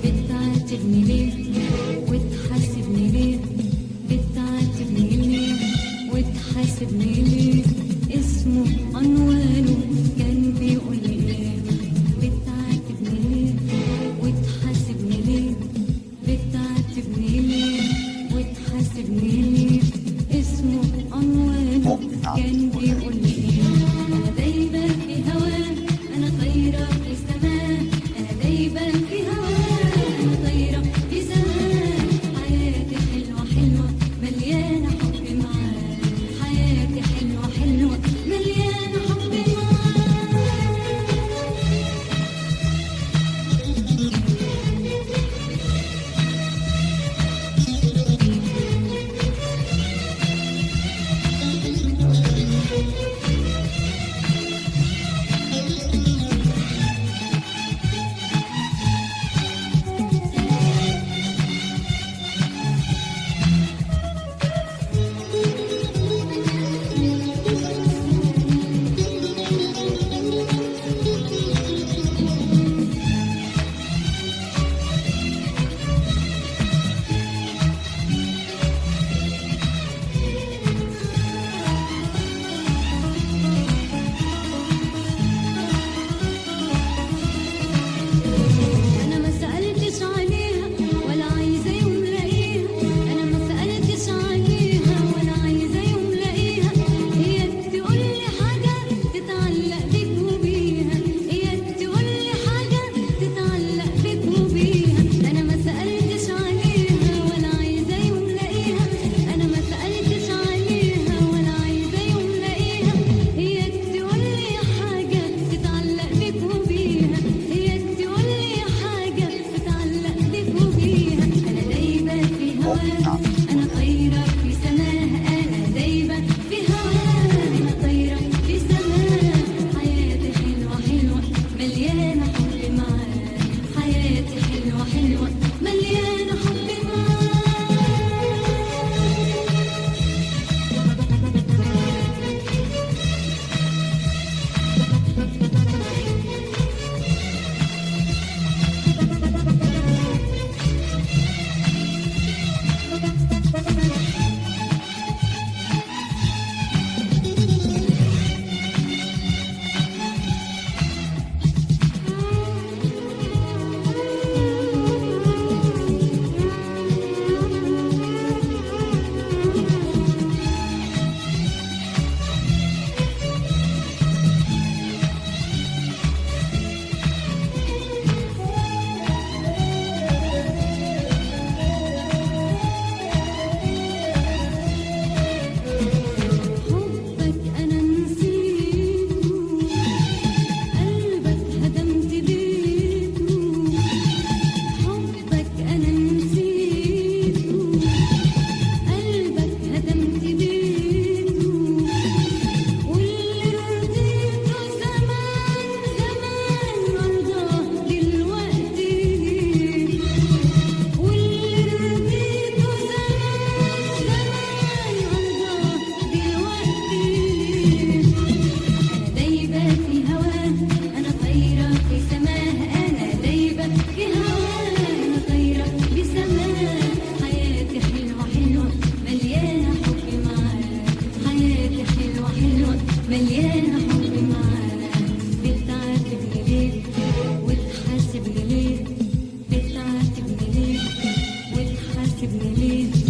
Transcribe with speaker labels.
Speaker 1: بتعاتبني ليه وتحاسبني ليه؟ بتعاتبني ليه وتحاسبني ليه؟ اسمه عنوانه كان بيقول ايه؟ بتعاتبني ليه وتحاسبني ليه؟ بتعاتبني ليه وتحاسبني ليه؟ اسمه عنوانه كان بيقول ايه؟ انا دايبه في هواه، انا طايره في سماه، انا دايبه في هواه، انا طايره في سماه. حياتي حلوه حلوه مليانه حب معاه، حياتي حلوه حلوه مليانه حب معاه. أنا ما سألتش عليها ولا عايزة يوم لاقيها، أنا ما سألتش عليها ولا عايزة يوم لاقيها. هي تقولي حاجة تتعلق بيك وبيها، هي تقولي حاجة تتعلق بيك وبيها. أنا ما سألتش عليها ولا عايزة يوم لاقيها، أنا ما سألتش عليها ولا عايزة يوم لاقيها. هي تقولي حاجة تتعلق بيك وبيها، هي تقولي حاجة تتعلق بيك وبيها. أنا دايبة في هواها، أنا طايرة في سماها، أنا دايبة في هواها، أنا طايرة في سماها. حياتي حلوة حلوة مليانة حب معاه، حياتي حلوة حلوة مليانة حب معاه. حبك أنا نسيته، قلبك هدمت بيته. حبك أنا نسيته، قلبك هدمت بيته. واللي رضيته زمان زمان مرضاه دلوقتي ليه؟ واللي رضيته زمان زمان مرضاه دلوقتي ليه؟ أنا دايبة في هواه، أنا طايرة في سماه، أنا دايبة في هواه، أنا طايرة في سماه. حياتي حلوة حلوة مليانة حب معاه، حياتي حلوة حلوة مليانة حب معاه. بتعاتبني ليه وتحاسبني ليه؟ بتعاتبني ليه وتحاسبني ليه؟